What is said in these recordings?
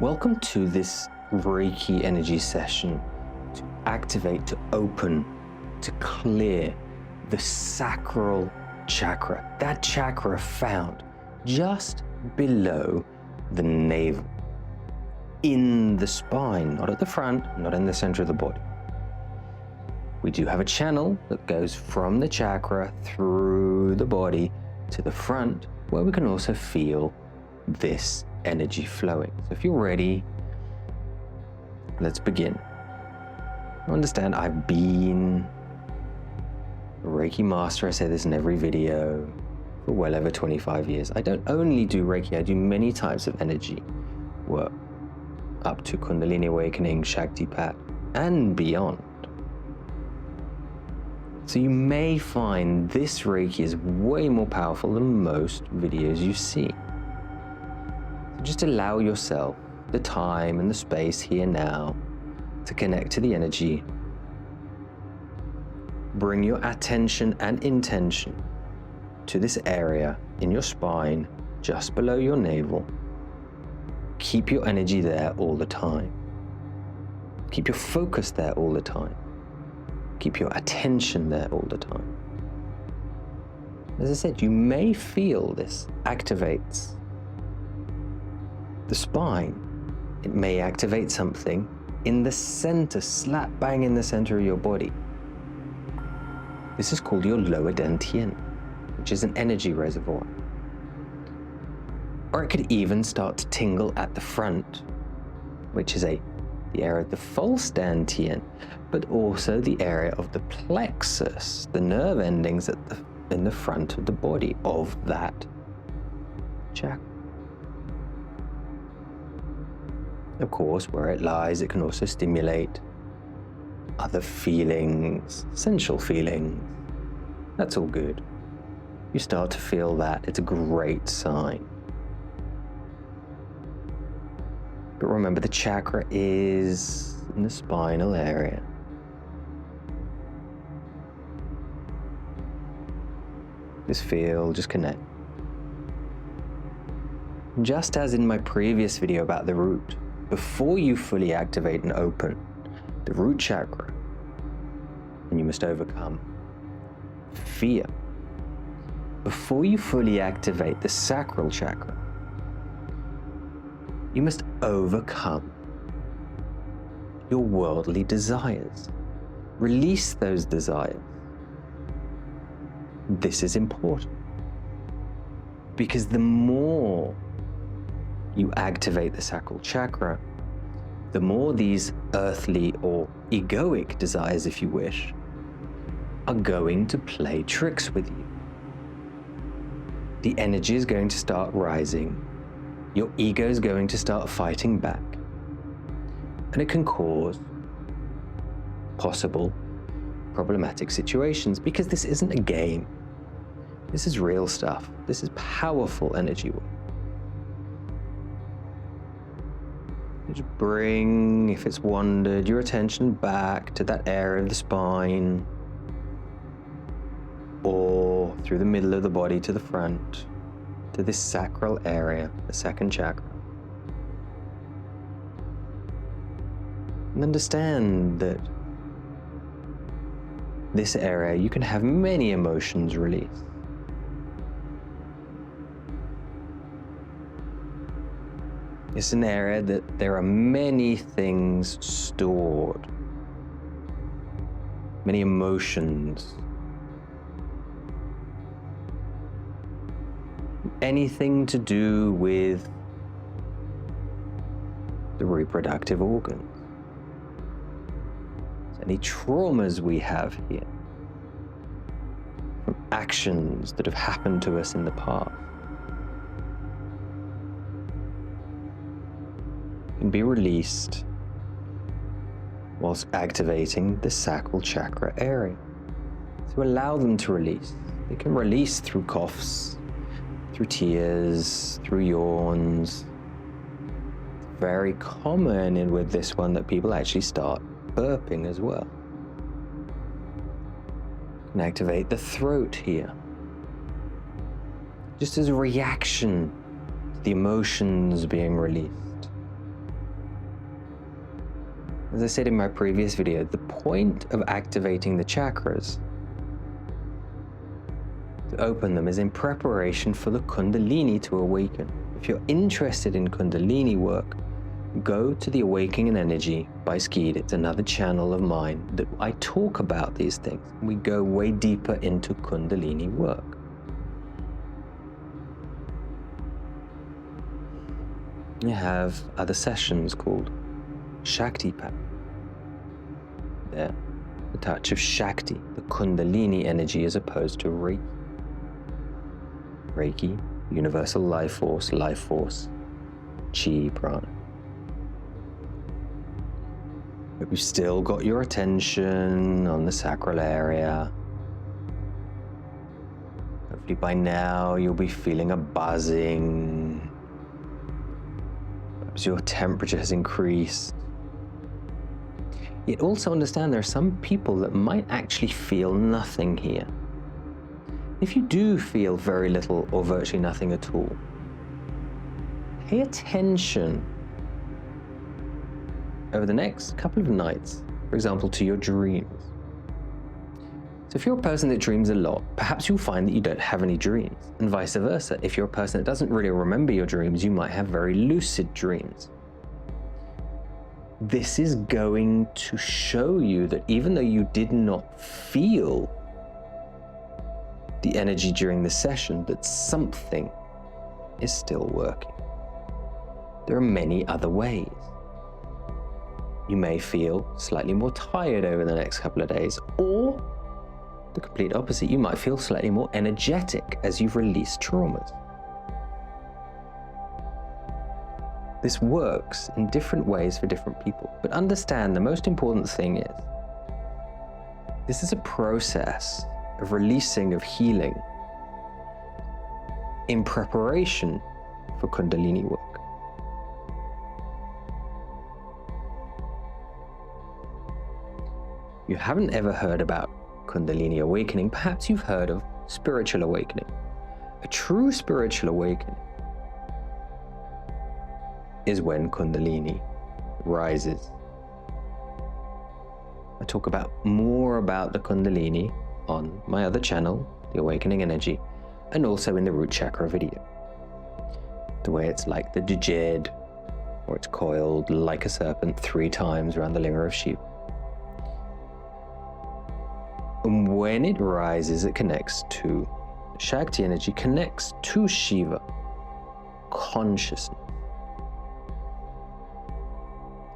Welcome to this Reiki energy session to activate, to open, to clear the sacral chakra. That chakra found just below the navel, in the spine, not at the front, not in the center of the body. We do have a channel that goes from the chakra through the body to the front, where we can also feel this energy flowing. So if you're ready, let's begin. Understand, I've been a Reiki Master. I say this in every video for well over 25 years. I don't only do Reiki, I do many types of energy work, up to Kundalini Awakening, Shakti Pat, and beyond. So you may find this Reiki is way more powerful than most videos you see. So just allow yourself the time and the space here now to connect to the energy. Bring your attention and intention to this area in your spine, just below your navel. Keep your energy there all the time. Keep your focus there all the time. Keep your attention there all the time. As I said, you may feel this activates the spine. It may activate something in the center, slap bang in the center of your body. This is called your lower dantian, which is an energy reservoir. Or it could even start to tingle at the front, which is the area of the false dantian, but also the area of the plexus, the nerve endings in the front of the body of that chakra. Of course, where it lies, it can also stimulate other feelings, sensual feelings. That's all good. You start to feel that, it's a great sign. But remember, the chakra is in the spinal area. Just feel, just connect. Just as in my previous video about the root, before you fully activate and open the root chakra, and you must overcome fear. Before you fully activate the sacral chakra, you must overcome your worldly desires. Release those desires. This is important because the more you activate the sacral chakra, the more these earthly or egoic desires, if you wish, are going to play tricks with you. The energy is going to start rising. Your ego is going to start fighting back. And it can cause possible problematic situations because this isn't a game. This is real stuff. This is powerful energy work. Just bring, if it's wandered, your attention back to that area of the spine or through the middle of the body to the front, to this sacral area, the second chakra. And understand that this area, you can have many emotions released. It's an area that there are many things stored, many emotions. Anything to do with the reproductive organs. Any traumas we have here from actions that have happened to us in the past can be released whilst activating the sacral chakra area. So allow them to release. They can release through coughs, through tears, through yawns. It's very common with this one that people actually start burping as well. You can activate the throat here, just as a reaction to the emotions being released. As I said in my previous video, the point of activating the chakras, to open them, is in preparation for the Kundalini to awaken. If you're interested in Kundalini work, go to the Awakening Energy by Skeed. It's another channel of mine that I talk about these things. We go way deeper into Kundalini work. You have other sessions called Shakti Path. There, the touch of Shakti, the Kundalini energy, as opposed to Reiki. Reiki, universal life force, chi, prana. But you've still got your attention on the sacral area. Hopefully by now you'll be feeling a buzzing. Perhaps your temperature has increased. Yet also understand there are some people that might actually feel nothing here. If you do feel very little or virtually nothing at all, pay attention over the next couple of nights, for example, to your dreams. So if you're a person that dreams a lot, perhaps you'll find that you don't have any dreams, and vice versa. If you're a person that doesn't really remember your dreams, you might have very lucid dreams. This is going to show you that even though you did not feel the energy during the session, that something is still working. There are many other ways. You may feel slightly more tired over the next couple of days, or the complete opposite. You might feel slightly more energetic as you've released traumas. This works in different ways for different people, but understand the most important thing is, this is a process of releasing, of healing, in preparation for Kundalini work. You haven't ever heard about Kundalini awakening, perhaps you've heard of spiritual awakening. A true spiritual awakening is when Kundalini rises. I talk more about the Kundalini on my other channel, The Awakening Energy, and also in the root chakra video. The way it's like the Djed, or it's coiled like a serpent 3 times around the linga of Shiva. And when it rises, it connects to Shakti energy, connects to Shiva consciousness.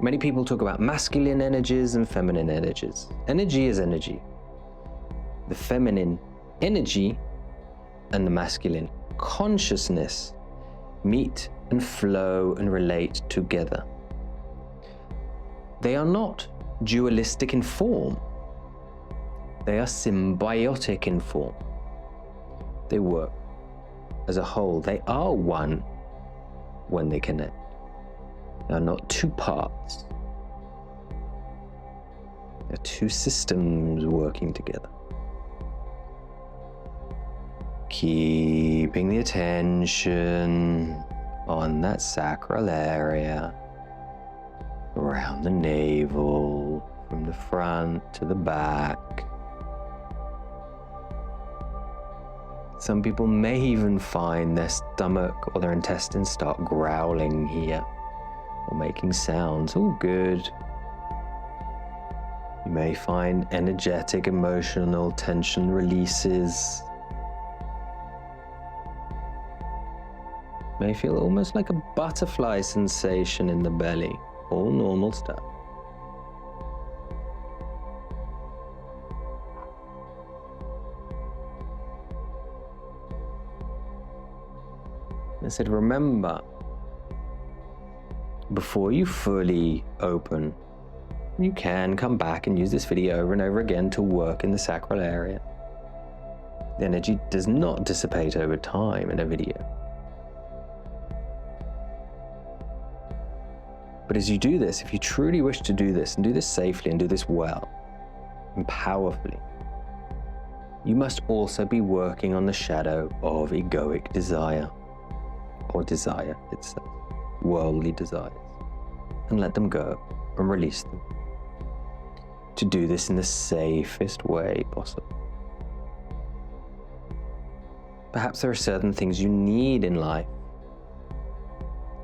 Many people talk about masculine energies and feminine energies. Energy is energy. The feminine energy and the masculine consciousness meet and flow and relate together. They are not dualistic in form. They are symbiotic in form. They work as a whole. They are one when they connect. They are not 2 parts. They're 2 systems working together. Keeping the attention on that sacral area, around the navel, from the front to the back. Some people may even find their stomach or their intestines start growling here, or making sounds. All good. You may find energetic, emotional tension releases. You may feel almost like a butterfly sensation in the belly. All normal stuff. I said, remember, before you fully open, you can come back and use this video over and over again to work in the sacral area. The energy does not dissipate over time in a video. But as you do this, if you truly wish to do this, and do this safely and do this well and powerfully, you must also be working on the shadow of egoic desire, or desire itself, worldly desires, and let them go and release them. to do this in the safest way possible. Perhaps there are certain things you need in life.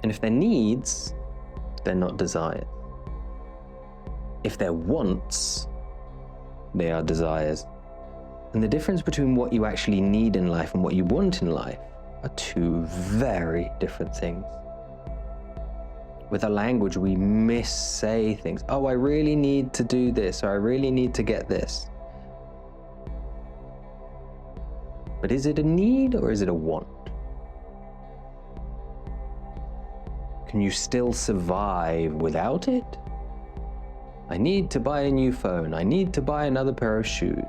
And if they're needs, they're not desires. If they're wants, they are desires. And the difference between what you actually need in life and what you want in life are two very different things. With our language, we missay things. Oh, I really need to do this, or I really need to get this. But is it a need or is it a want? Can you still survive without it? I need to buy a new phone. I need to buy another pair of shoes.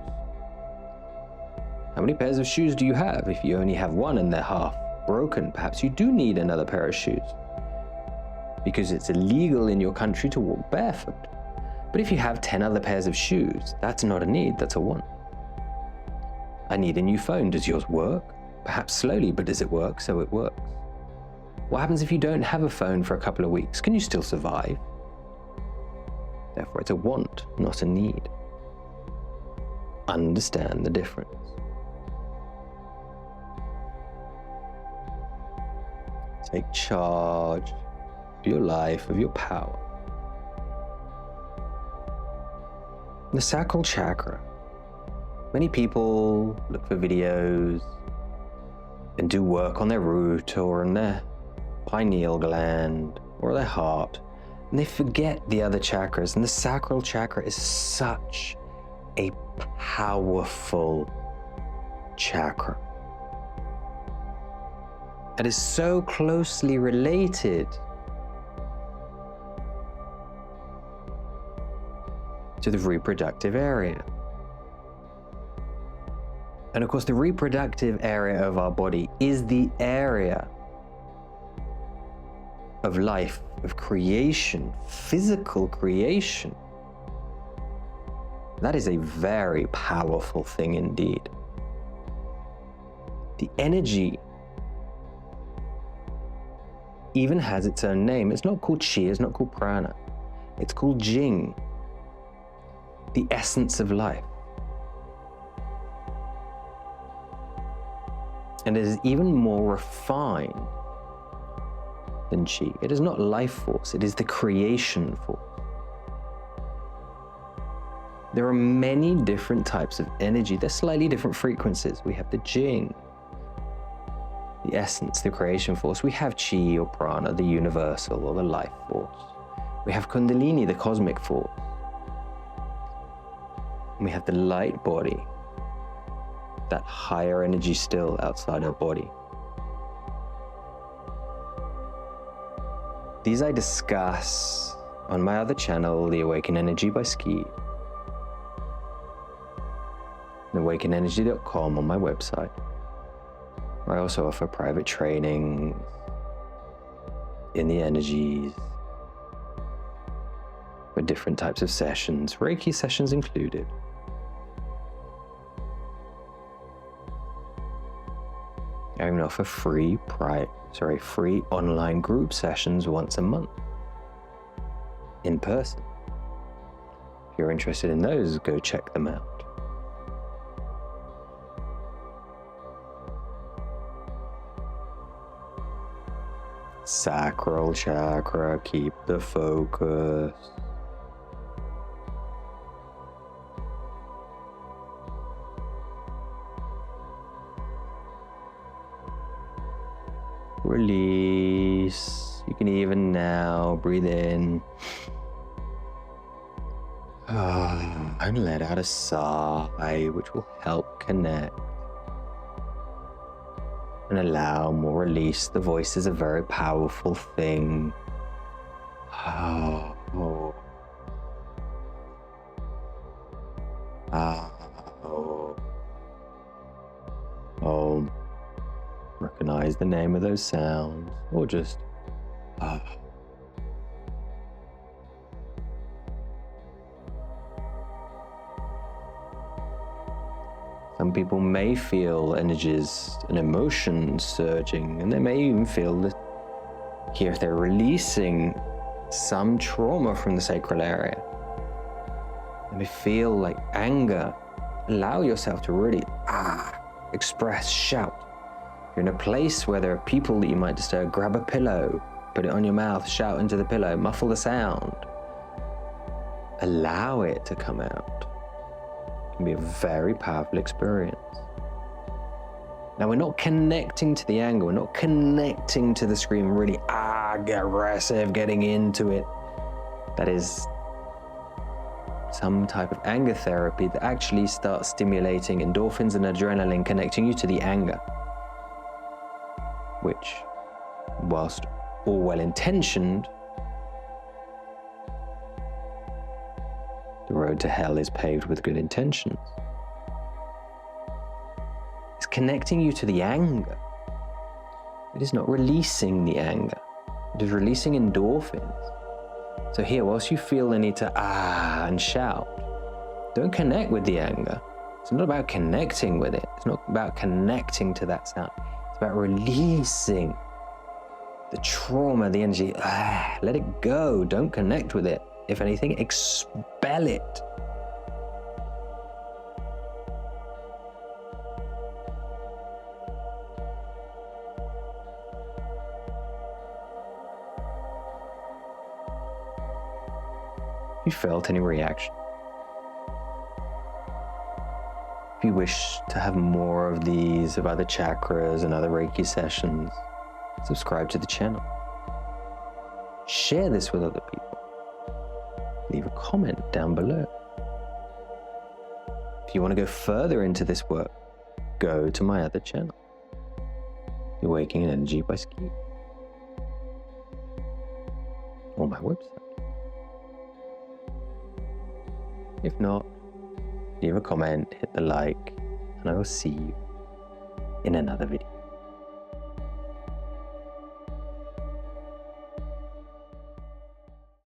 How many pairs of shoes do you have? If you only have one and they're half broken, perhaps you do need another pair of shoes, because it's illegal in your country to walk barefoot. But if you have 10 other pairs of shoes, that's not a need, that's a want. I need a new phone. Does yours work? Perhaps slowly, but does it work? So it works. What happens if you don't have a phone for a couple of weeks? Can you still survive? Therefore, it's a want, not a need. Understand the difference. Take charge of your life, of your power. The sacral chakra. Many people look for videos and do work on their root or on their pineal gland or their heart, and they forget the other chakras. And the sacral chakra is such a powerful chakra. It is so closely related to the reproductive area. And of course, the reproductive area of our body is the area of life, of creation, physical creation. That is a very powerful thing indeed. The energy even has its own name. It's not called chi, it's not called prana. It's called jing, the essence of life. And it is even more refined than chi. It is not life force, it is the creation force. There are many different types of energy. They're slightly different frequencies. We have the jing, the essence, the creation force. We have chi or prana, the universal or the life force. We have kundalini, the cosmic force. And we have the light body, that higher energy still outside our body. These I discuss on my other channel, The Awaken Energy by Skeed, awakenenergy.com on my website, where I also offer private training in the energies for different types of sessions, Reiki sessions included. I even offer free online group sessions once a month in person. If you're interested in those, go check them out. Sacral chakra, keep the focus. Release. You can even now breathe in and let out a sigh, which will help connect and allow more release. The voice is a very powerful thing. Recognize the name of those sounds, or just Some people may feel energies and emotions surging, and they may even feel that here if they're releasing some trauma from the sacral area. They may feel like anger, allow yourself to really express, shout. If you're in a place where there are people that you might disturb, grab a pillow, put it on your mouth, shout into the pillow, muffle the sound. Allow it to come out. It can be a very powerful experience. Now, we're not connecting to the anger, we're not connecting to the scream, really get aggressive, getting into it. That is some type of anger therapy that actually starts stimulating endorphins and adrenaline, connecting you to the anger, which, whilst all well-intentioned, the road to hell is paved with good intentions. It's connecting you to the anger. It is not releasing the anger. It is releasing endorphins. So here, whilst you feel the need to and shout, don't connect with the anger. It's not about connecting with it. It's not about connecting to that sound. It's about releasing the trauma, the energy. Let it go. Don't connect with it. If anything, expel it. If you felt any reaction, if you wish to have more of these, of other chakras and other Reiki sessions, subscribe to the channel. Share this with other people. Leave a comment down below. If you want to go further into this work, go to my other channel, Awakening Energy by Skeed, or my website. If not, leave a comment, hit the like, and I will see you in another video.